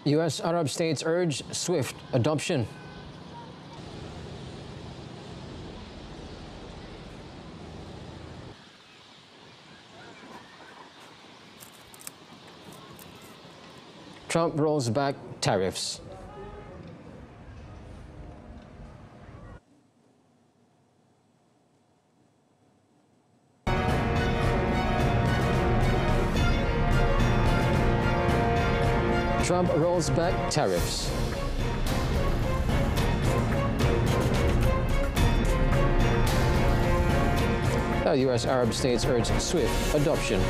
U.S. Arab states urge swift adoption. Trump rolls back tariffs. Trump rolls back tariffs. The U.S. Arab states urge swift adoption.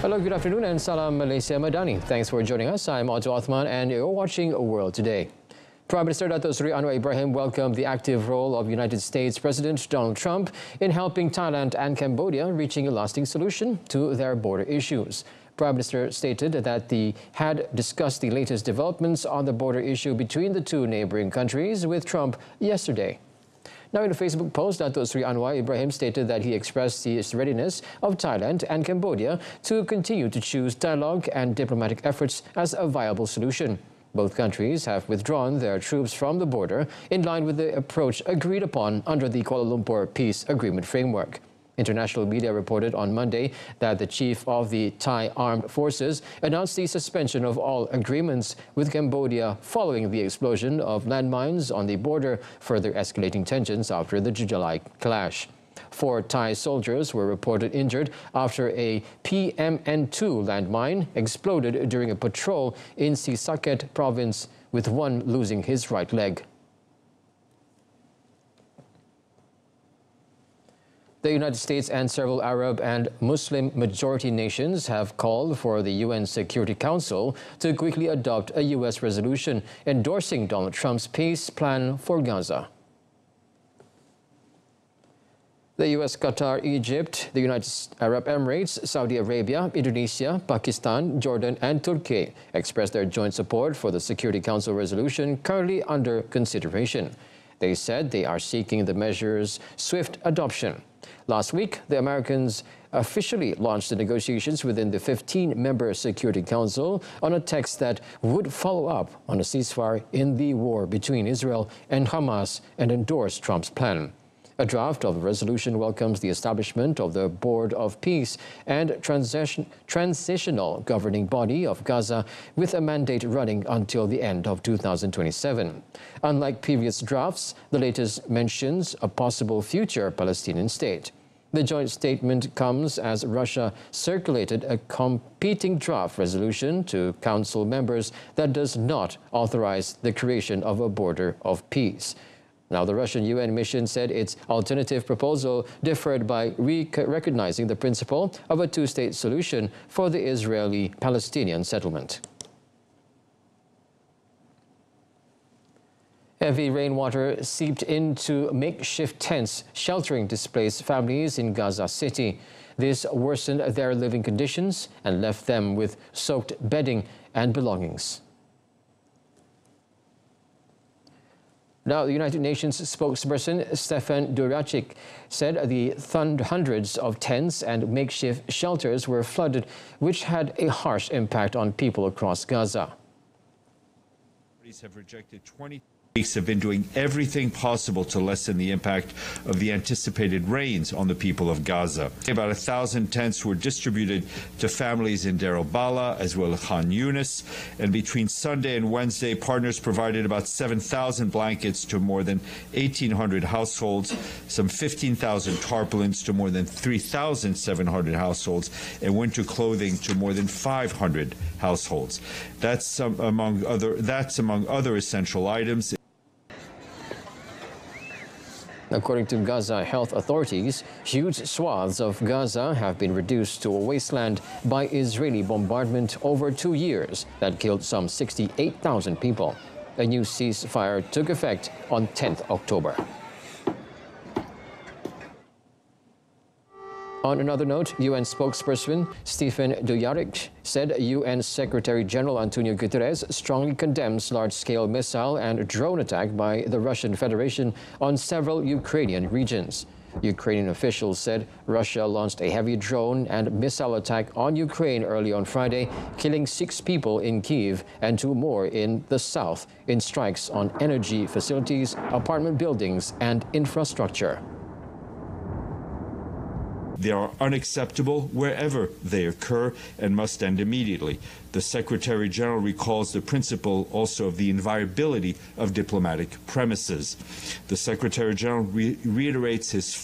Hello, good afternoon and salam Malaysia Madani. Thanks for joining us. I'm Otto Othman and you're watching World Today. Prime Minister Dato' Seri Anwar Ibrahim welcomed the active role of United States President Donald Trump in helping Thailand and Cambodia reaching a lasting solution to their border issues. Prime Minister stated that they had discussed the latest developments on the border issue between the two neighboring countries with Trump yesterday. Now, in a Facebook post, Dato' Seri Anwar Ibrahim stated that he expressed the readiness of Thailand and Cambodia to continue to choose dialogue and diplomatic efforts as a viable solution. Both countries have withdrawn their troops from the border in line with the approach agreed upon under the Kuala Lumpur Peace Agreement framework. International media reported on Monday that the chief of the Thai Armed Forces announced the suspension of all agreements with Cambodia following the explosion of landmines on the border, further escalating tensions after the July clash. 4 Thai soldiers were reported injured after a PMN-2 landmine exploded during a patrol in Sisaket province, with one losing his right leg. The United States and several Arab and Muslim majority nations have called for the UN Security Council to quickly adopt a U.S. resolution endorsing Donald Trump's peace plan for Gaza. The U.S., Qatar, Egypt, the United Arab Emirates, Saudi Arabia, Indonesia, Pakistan, Jordan and Turkey expressed their joint support for the Security Council resolution currently under consideration. They said they are seeking the measure's swift adoption. Last week, the Americans officially launched the negotiations within the 15-member Security Council on a text that would follow up on a ceasefire in the war between Israel and Hamas and endorse Trump's plan. A draft of the resolution welcomes the establishment of the Board of Peace and Transitional Governing Body of Gaza with a mandate running until the end of 2027. Unlike previous drafts, the latest mentions a possible future Palestinian state. The joint statement comes as Russia circulated a competing draft resolution to Council members that does not authorize the creation of a border of peace. Now, the Russian UN mission said its alternative proposal differed by recognizing the principle of a two-state solution for the Israeli-Palestinian settlement. Heavy rainwater seeped into makeshift tents sheltering displaced families in Gaza City. This worsened their living conditions and left them with soaked bedding and belongings. Now, the United Nations spokesperson Stefan Dujarric said the hundreds of tents and makeshift shelters were flooded, which had a harsh impact on people across Gaza. Have rejected 20 weeks have been doing everything possible to lessen the impact of the anticipated rains on the people of Gaza. About 1,000 tents were distributed to families in Deir al-Balah as well as Khan Yunis, and between Sunday and Wednesday, partners provided about 7,000 blankets to more than 1,800 households, some 15,000 tarpaulins to more than 3,700 households, and winter clothing to more than 500 households. That's among other essential items. According to Gaza health authorities, huge swaths of Gaza have been reduced to a wasteland by Israeli bombardment over 2 years that killed some 68,000 people. A new ceasefire took effect on 10th October. On another note, UN spokesperson Stephen Dujarric said UN Secretary-General Antonio Guterres strongly condemns large-scale missile and drone attack by the Russian Federation on several Ukrainian regions. Ukrainian officials said Russia launched a heavy drone and missile attack on Ukraine early on Friday, killing 6 people in Kyiv and 2 more in the south in strikes on energy facilities, apartment buildings, and infrastructure. They are unacceptable wherever they occur and must end immediately. The Secretary General recalls the principle also of the inviolability of diplomatic premises. The Secretary General reiterates his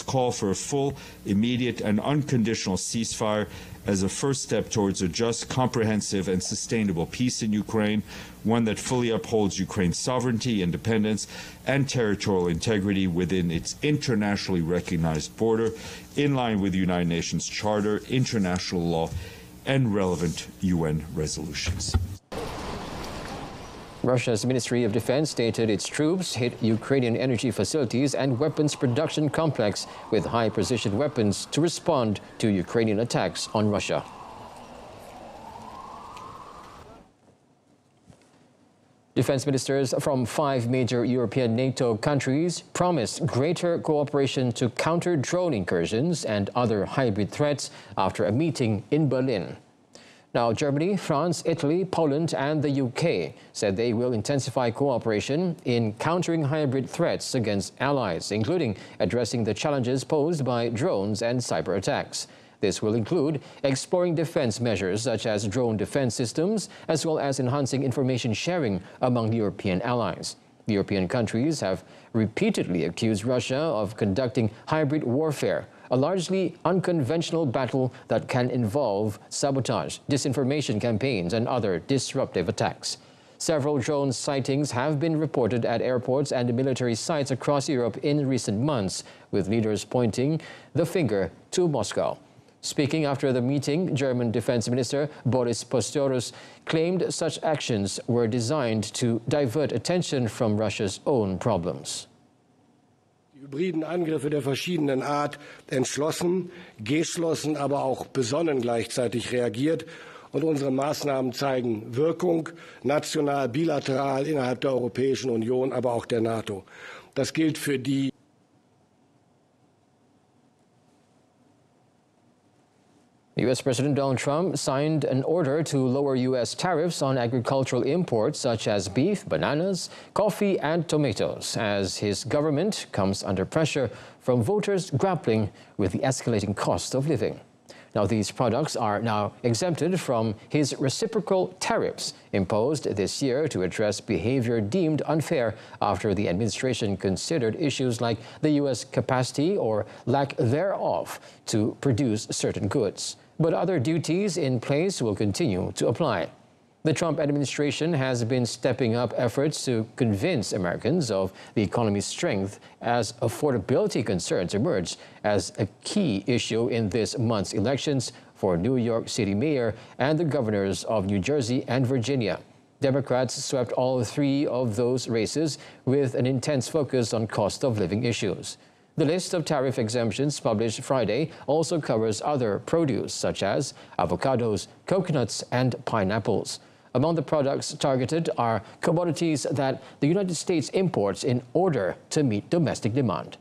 call for a full, immediate, and unconditional ceasefire as a first step towards a just, comprehensive, and sustainable peace in Ukraine, one that fully upholds Ukraine's sovereignty, independence, and territorial integrity within its internationally recognized border, in line with the United Nations Charter, international law, and relevant UN resolutions. Russia's Ministry of Defense stated its troops hit Ukrainian energy facilities and weapons production complex with high-precision weapons to respond to Ukrainian attacks on Russia. Defense ministers from 5 major European NATO countries promised greater cooperation to counter drone incursions and other hybrid threats after a meeting in Berlin. Now, Germany, France, Italy, Poland, and the UK said they will intensify cooperation in countering hybrid threats against allies, including addressing the challenges posed by drones and cyber attacks. This will include exploring defense measures such as drone defense systems, as well as enhancing information sharing among European allies. The European countries have repeatedly accused Russia of conducting hybrid warfare, a largely unconventional battle that can involve sabotage, disinformation campaigns, and other disruptive attacks. Several drone sightings have been reported at airports and military sites across Europe in recent months, with leaders pointing the finger to Moscow. Speaking after the meeting, German Defense Minister Boris Pistorius claimed such actions were designed to divert attention from Russia's own problems. Die hybriden Angriffe der verschiedenen Art entschlossen, geschlossen, aber auch besonnen gleichzeitig reagiert. Und unsere Maßnahmen zeigen Wirkung, national, bilateral, innerhalb der Europäischen Union, aber auch der NATO. Das gilt für die U.S. President Donald Trump signed an order to lower U.S. tariffs on agricultural imports such as beef, bananas, coffee, and tomatoes, as his government comes under pressure from voters grappling with the escalating cost of living. Now, these products are now exempted from his reciprocal tariffs imposed this year to address behavior deemed unfair after the administration considered issues like the U.S. capacity or lack thereof to produce certain goods. But other duties in place will continue to apply. The Trump administration has been stepping up efforts to convince Americans of the economy's strength as affordability concerns emerge as a key issue in this month's elections for New York City mayor and the governors of New Jersey and Virginia. Democrats swept all 3 of those races with an intense focus on cost of living issues. The list of tariff exemptions published Friday also covers other produce such as avocados, coconuts, and pineapples. Among the products targeted are commodities that the United States imports in order to meet domestic demand.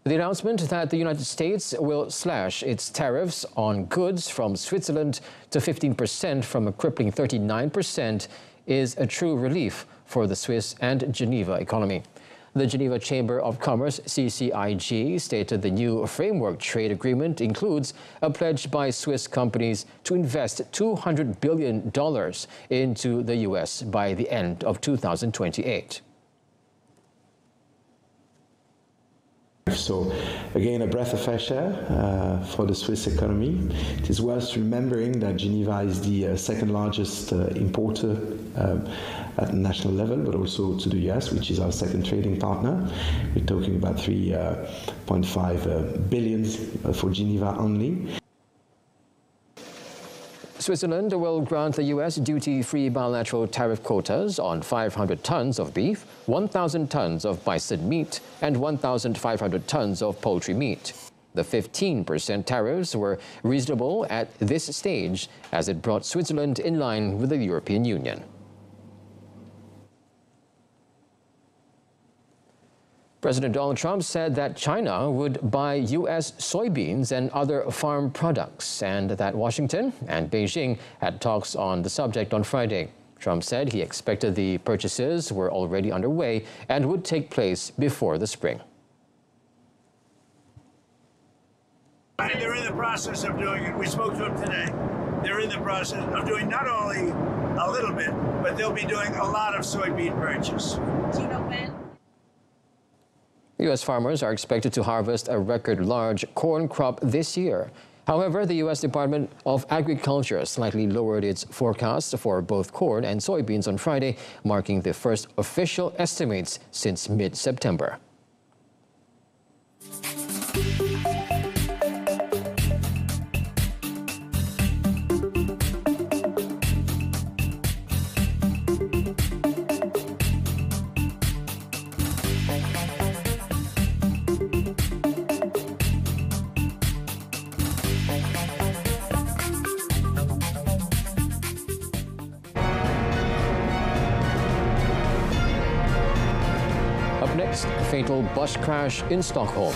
The announcement that the United States will slash its tariffs on goods from Switzerland to 15% from a crippling 39% is a true relief for the Swiss and Geneva economy. The Geneva Chamber of Commerce, CCIG, stated the new framework trade agreement includes a pledge by Swiss companies to invest $200 billion into the U.S. by the end of 2028. So, again, a breath of fresh air for the Swiss economy. It is worth remembering that Geneva is the second largest importer at the national level, but also to the US, which is our second trading partner. We're talking about 3.5 billion for Geneva only. Switzerland will grant the U.S. duty-free bilateral tariff quotas on 500 tons of beef, 1,000 tons of bison meat, and 1,500 tons of poultry meat. The 15% tariffs were reasonable at this stage, as it brought Switzerland in line with the European Union. President Donald Trump said that China would buy U.S. soybeans and other farm products, and that Washington and Beijing had talks on the subject on Friday. Trump said he expected the purchases were already underway and would take place before the spring. They're in the process of doing it. We spoke to them today. They're in the process of doing not only a little bit, but they'll be doing a lot of soybean purchase. Do you know when? U.S. farmers are expected to harvest a record large corn crop this year. However, the U.S. Department of Agriculture slightly lowered its forecast for both corn and soybeans on Friday, marking the first official estimates since mid-September. Up next, a fatal bus crash in Stockholm.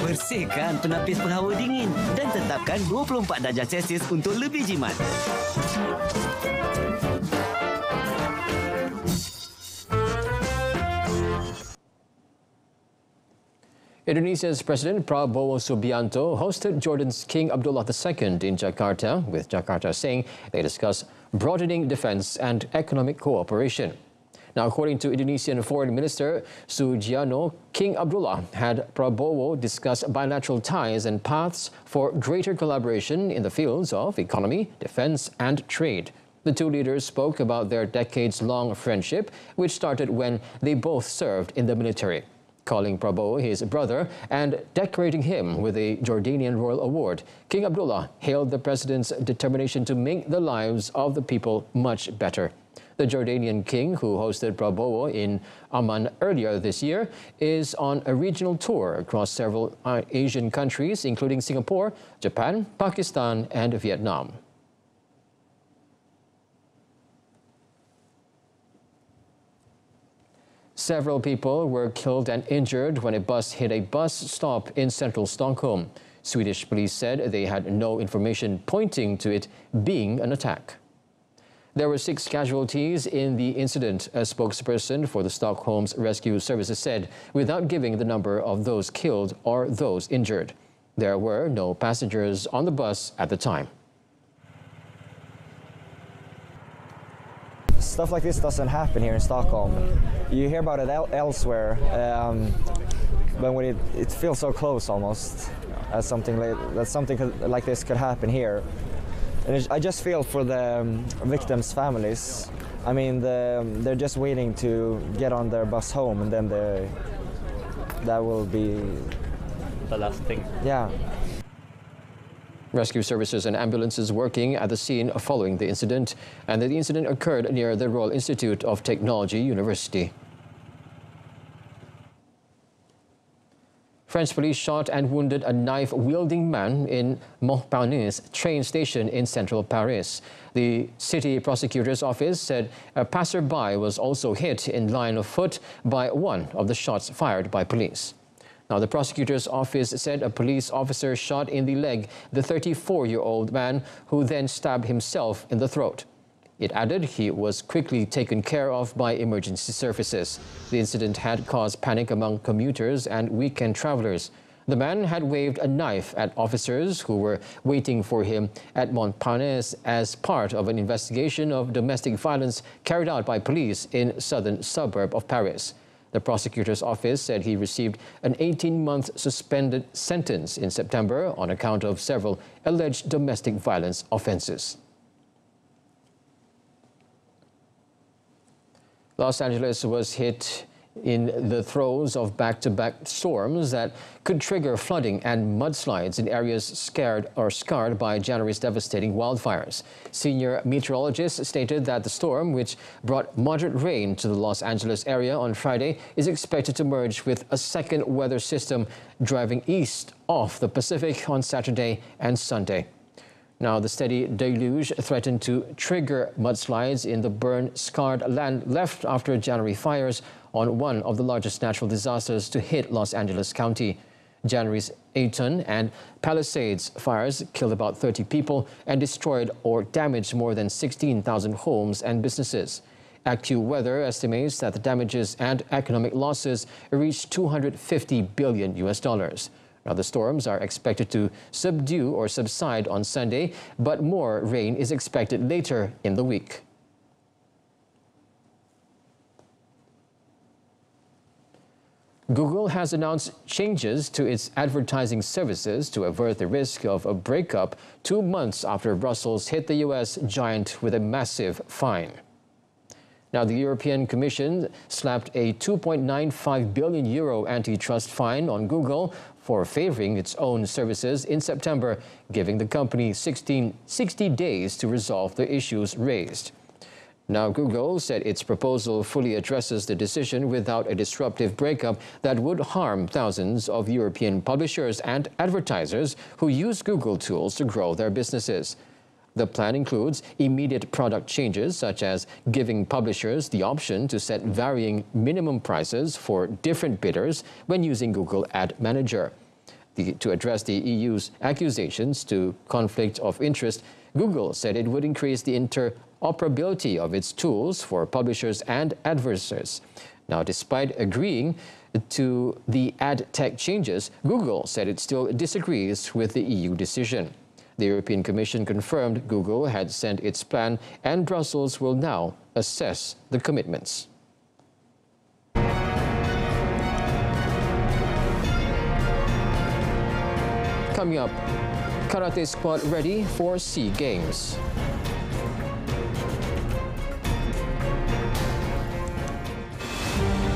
Bersihkan penapis penghawa dingin dan tetapkan 24 darjah Celsius untuk lebih jimat. Indonesia's President Prabowo Subianto hosted Jordan's King Abdullah II in Jakarta, with Jakarta saying they discussed broadening defense and economic cooperation. Now, according to Indonesian Foreign Minister Sugiarno, King Abdullah had Prabowo discuss bilateral ties and paths for greater collaboration in the fields of economy, defense and trade. The two leaders spoke about their decades-long friendship, which started when they both served in the military. Calling Prabowo his brother and decorating him with a Jordanian Royal Award, King Abdullah hailed the president's determination to make the lives of the people much better. The Jordanian king, who hosted Prabowo in Amman earlier this year, is on a regional tour across several Asian countries, including Singapore, Japan, Pakistan, and Vietnam. Several people were killed and injured when a bus hit a bus stop in central Stockholm. Swedish police said they had no information pointing to it being an attack. There were 6 casualties in the incident, a spokesperson for the Stockholm's rescue services said, without giving the number of those killed or those injured. There were no passengers on the bus at the time. Stuff like this doesn't happen here in Stockholm. You hear about it elsewhere, but when it feels so close almost, as something like this could happen here. And I just feel for the victims' families. I mean, they're just waiting to get on their bus home, and then that will be the last thing. Yeah. Rescue services and ambulances working at the scene following the incident, and the incident occurred near the Royal Institute of Technology University. French police shot and wounded a knife-wielding man in Montparnasse train station in central Paris. The city prosecutor's office said a passerby was also hit in line of foot by one of the shots fired by police. Now, the prosecutor's office said a police officer shot in the leg the 34-year-old man, who then stabbed himself in the throat. It added he was quickly taken care of by emergency services. The incident had caused panic among commuters and weekend travelers. The man had waved a knife at officers who were waiting for him at Montparnasse as part of an investigation of domestic violence carried out by police in southern suburb of Paris. The prosecutor's office said he received an 18-month suspended sentence in September on account of several alleged domestic violence offenses. Los Angeles was hit in the throes of back-to-back storms that could trigger flooding and mudslides in areas scarred by January's devastating wildfires. Senior meteorologists stated that the storm, which brought moderate rain to the Los Angeles area on Friday, is expected to merge with a second weather system driving east off the Pacific on Saturday and Sunday. Now, the steady deluge threatened to trigger mudslides in the burn-scarred land left after January fires on one of the largest natural disasters to hit Los Angeles County. January's Eaton and Palisades fires killed about 30 people and destroyed or damaged more than 16,000 homes and businesses. AccuWeather estimates that the damages and economic losses reached $250 billion. Now, the storms are expected to subdue or subside on Sunday, but more rain is expected later in the week. Google has announced changes to its advertising services to avert the risk of a breakup 2 months after Brussels hit the US giant with a massive fine. Now, the European Commission slapped a €2.95 billion antitrust fine on Google for favoring its own services in September, giving the company 60 days to resolve the issues raised. Now, Google said its proposal fully addresses the decision without a disruptive breakup that would harm thousands of European publishers and advertisers who use Google tools to grow their businesses. The plan includes immediate product changes, such as giving publishers the option to set varying minimum prices for different bidders when using Google Ad Manager. To address the EU's accusations to conflict of interest, Google said it would increase the interoperability of its tools for publishers and advertisers. Now, despite agreeing to the ad tech changes, Google said it still disagrees with the EU decision. The European Commission confirmed Google had sent its plan, and Brussels will now assess the commitments. Coming up, karate squad ready for SEA Games.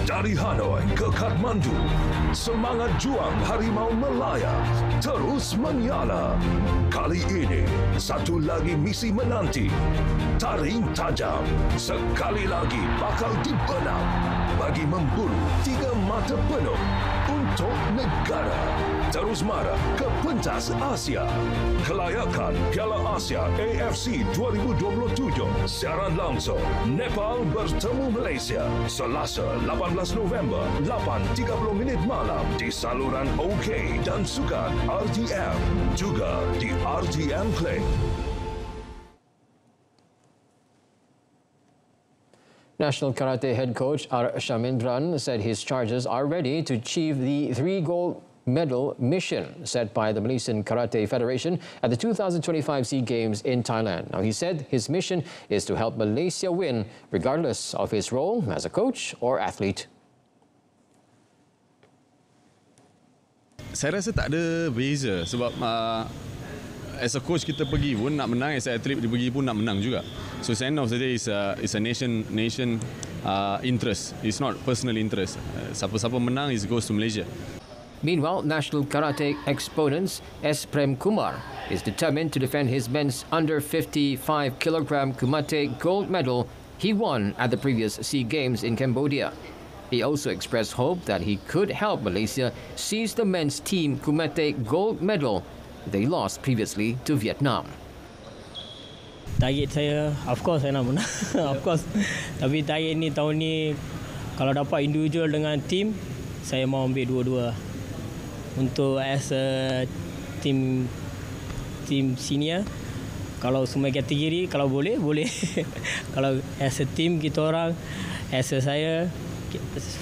Dari Hanoi ke Kathmandu, semangat juang Harimau Melaya terus menyala. Kali ini, satu lagi misi menanti. Taring tajam, sekali lagi bakal dibenam bagi memburu 3 mata penuh untuk negara. Terus marah ke pentas Asia. Kelayakan Piala Asia AFC 2027. Siaran langsung Nepal bertemu Malaysia. Selasa 18 November 8.30 malam di saluran OK dan Sukan RTM. Juga di RTM Play. National Karate head coach R. Shamindran said his charges are ready to achieve the 3 gold medal mission set by the Malaysian Karate Federation at the 2025 SEA Games in Thailand. Now, he said his mission is to help Malaysia win regardless of his role as a coach or athlete. Saya rasa tak ada beza sebab as a coach kita pergi pun nak menang, as a athlete dia pergi pun nak menang juga. So at the end of the day is a nation interest. It's not personal interest. Siapa-siapa menang goes to Malaysia. Meanwhile, national karate exponent S. Prem Kumar is determined to defend his men's under 55-kilogram kumite gold medal he won at the previous SEA Games in Cambodia. He also expressed hope that he could help Malaysia seize the men's team kumite gold medal they lost previously to Vietnam. Target saya, of course saya nak menang. Of course. Tapi target ni tahun ni kalau dapat individual dengan team, saya mau ambil dua-dua. Untuk as a team senior, kalau semua kategori, kalau boleh. Kalau as a team kita orang, as a saya,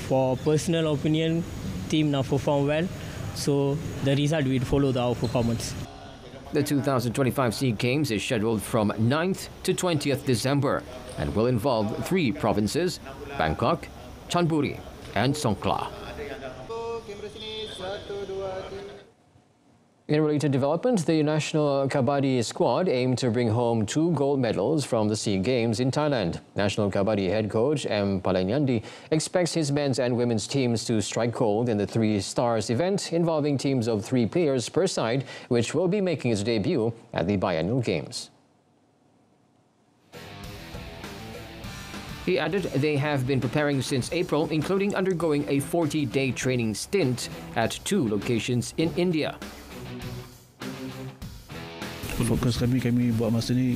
for personal opinion, team nak perform well, so the result will follow our performance. The 2025 SEA Games is scheduled from 9th to 20th December and will involve 3 provinces, Bangkok, Chonburi, and Songkhla. In a related development, the national Kabaddi squad aimed to bring home 2 gold medals from the SEA Games in Thailand. National Kabaddi head coach M. Palanyandi expects his men's and women's teams to strike gold in the 3 Stars event involving teams of 3 players per side, which will be making its debut at the biennial games. He added they have been preparing since April, including undergoing a 40-day training stint at 2 locations in India. Fokus kami buat masa ni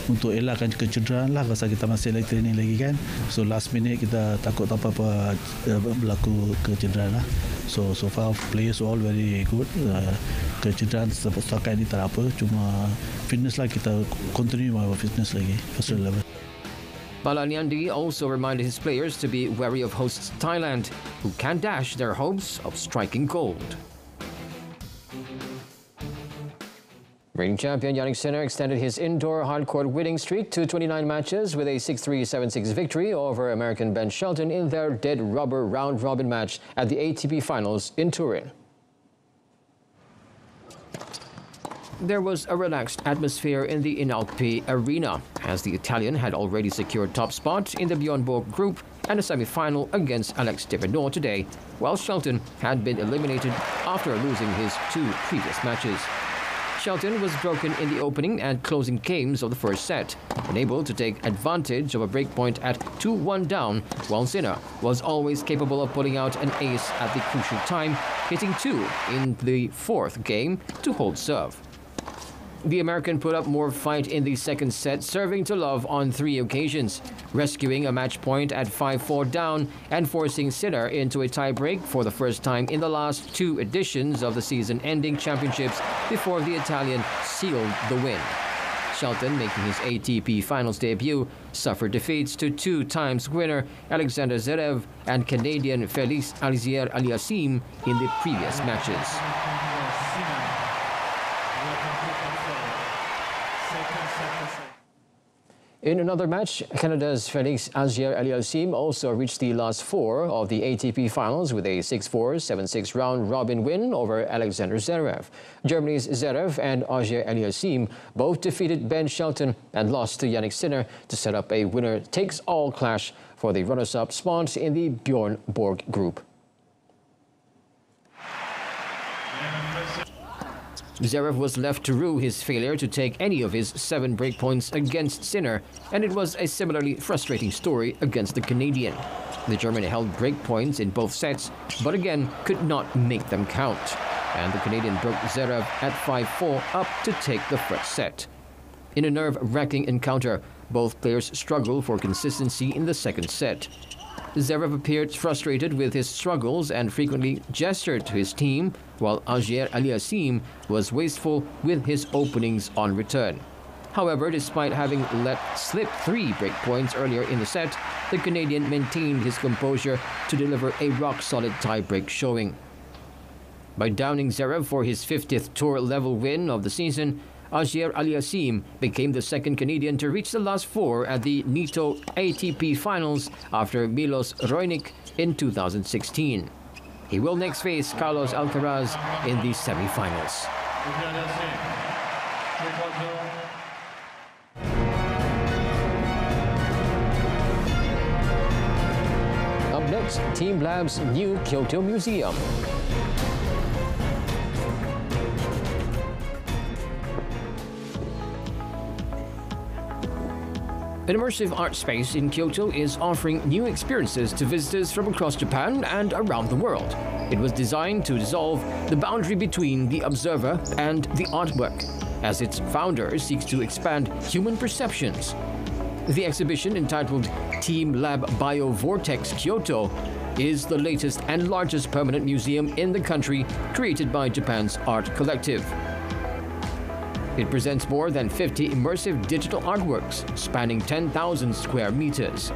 untuk elakkan kecederaan lah, pasal kita masih lagi training lagi kan. So last minute kita takut apa-apa berlaku kecederaan lah. So far players all very good. Kecederaan setakat ini tak apa, cuma fitness lah, kita continue our fitness lagi first level. Palanyandi also reminded his players to be wary of hosts Thailand, who can dash their hopes of striking gold. Reigning champion Yannick Sinner extended his indoor hardcourt winning streak to 29 matches with a 6-3, 7-6 victory over American Ben Shelton in their dead rubber round-robin match at the ATP Finals in Turin. There was a relaxed atmosphere in the Inalpi Arena, as the Italian had already secured top spot in the Bjorn Borg group and a semi-final against Alex de Minaur today, while Shelton had been eliminated after losing his 2 previous matches. Shelton was broken in the opening and closing games of the first set, unable to take advantage of a breakpoint at 2-1 down, while Sinner was always capable of pulling out an ace at the crucial time, hitting 2 in the 4th game to hold serve. The American put up more fight in the second set, serving to love on 3 occasions, rescuing a match point at 5-4 down and forcing Sinner into a tie-break for the first time in the last 2 editions of the season-ending championships before the Italian sealed the win. Shelton, making his ATP Finals debut, suffered defeats to 2-times winner Alexander Zverev and Canadian Félix Auger-Aliassime in the previous matches. In another match, Canada's Félix Auger-Aliassime also reached the last 4 of the ATP Finals with a 6-4, 7-6 round-robin win over Alexander Zverev. Germany's Zverev and Auger-Aliassime both defeated Ben Shelton and lost to Yannick Sinner to set up a winner-takes-all clash for the runners-up spot in the Bjorn Borg group. Zverev was left to rue his failure to take any of his 7 breakpoints against Sinner, and it was a similarly frustrating story against the Canadian. The German held breakpoints in both sets, but again could not make them count, and the Canadian broke Zverev at 5-4 up to take the first set. In a nerve-wracking encounter, both players struggled for consistency in the second set. Zverev appeared frustrated with his struggles and frequently gestured to his team, while Auger-Aliassime was wasteful with his openings on return. However, despite having let slip 3 breakpoints earlier in the set, the Canadian maintained his composure to deliver a rock-solid tie-break showing. By downing Zverev for his 50th tour-level win of the season, Auger-Aliassime became the second Canadian to reach the last 4 at the NITO ATP Finals after Milos Raonic in 2016. He will next face Carlos Alcaraz in the semi-finals. Up next, Team Lab's new Kyoto Museum. An immersive art space in Kyoto is offering new experiences to visitors from across Japan and around the world. It was designed to dissolve the boundary between the observer and the artwork, as its founder seeks to expand human perceptions. The exhibition, entitled Team Lab Biovortex Kyoto, is the latest and largest permanent museum in the country created by Japan's art collective. It presents more than 50 immersive digital artworks spanning 10,000 square meters.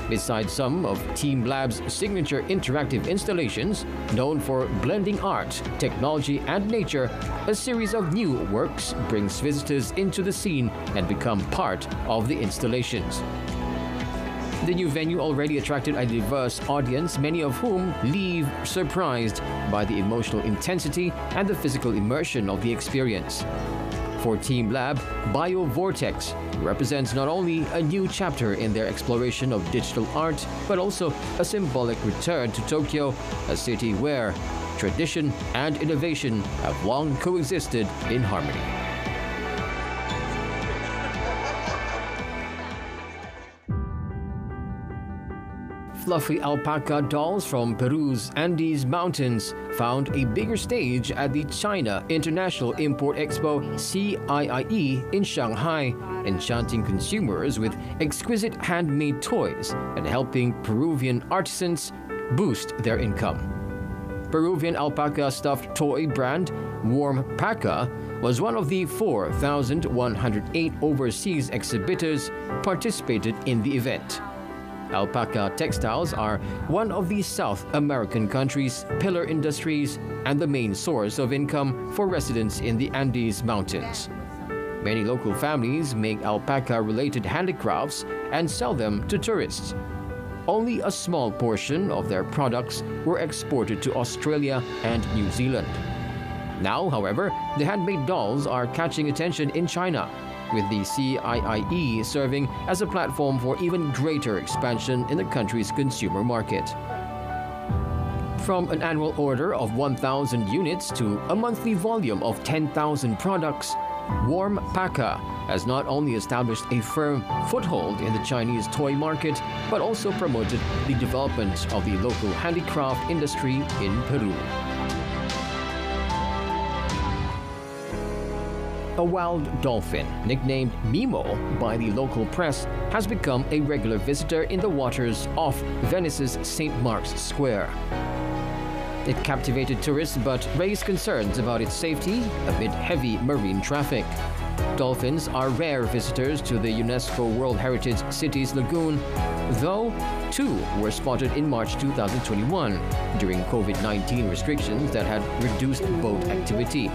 Besides some of Team Lab's signature interactive installations, known for blending art, technology, and nature, a series of new works brings visitors into the scene and become part of the installations. The new venue already attracted a diverse audience, many of whom leave surprised by the emotional intensity and the physical immersion of the experience. For Team Lab, BioVortex represents not only a new chapter in their exploration of digital art, but also a symbolic return to Tokyo, a city where tradition and innovation have long coexisted in harmony. Fluffy alpaca dolls from Peru's Andes Mountains found a bigger stage at the China International Import Expo CIIE in Shanghai, enchanting consumers with exquisite handmade toys and helping Peruvian artisans boost their income. Peruvian alpaca stuffed toy brand Warm Paca was one of the 4,108 overseas exhibitors participated in the event. Alpaca textiles are one of the South American countries' pillar industries and the main source of income for residents in the Andes Mountains. Many local families make alpaca-related handicrafts and sell them to tourists. Only a small portion of their products were exported to Australia and New Zealand. Now, however, the handmade dolls are catching attention in China, with the CIIE serving as a platform for even greater expansion in the country's consumer market. From an annual order of 1,000 units to a monthly volume of 10,000 products, Warm Paca has not only established a firm foothold in the Chinese toy market, but also promoted the development of the local handicraft industry in Peru. A wild dolphin, nicknamed Mimo by the local press, has become a regular visitor in the waters off Venice's St. Mark's Square. It captivated tourists but raised concerns about its safety amid heavy marine traffic. Dolphins are rare visitors to the UNESCO World Heritage Cities Lagoon, though 2 were spotted in March 2021 during COVID-19 restrictions that had reduced boat activity.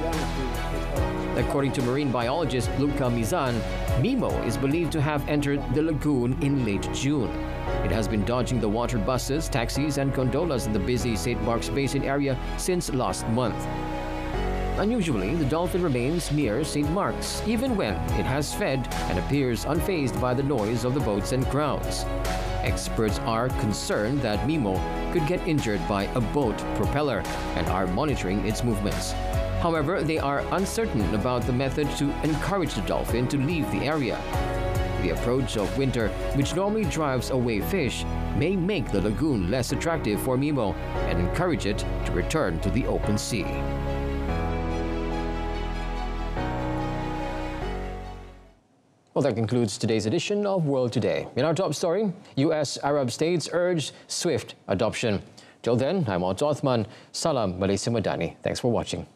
According to marine biologist Luca Mizan, Mimo is believed to have entered the lagoon in late June. It has been dodging the water buses, taxis, and gondolas in the busy St. Mark's Basin area since last month. Unusually, the dolphin remains near St. Mark's, even when it has fed and appears unfazed by the noise of the boats and crowds. Experts are concerned that Mimo could get injured by a boat propeller and are monitoring its movements. However, they are uncertain about the method to encourage the dolphin to leave the area. The approach of winter, which normally drives away fish, may make the lagoon less attractive for Mimo and encourage it to return to the open sea. Well, that concludes today's edition of World Today. In our top story, U.S. Arab states urge swift adoption. Till then, I'm Otto Othman. Salam Malaysia Madani. Thanks for watching.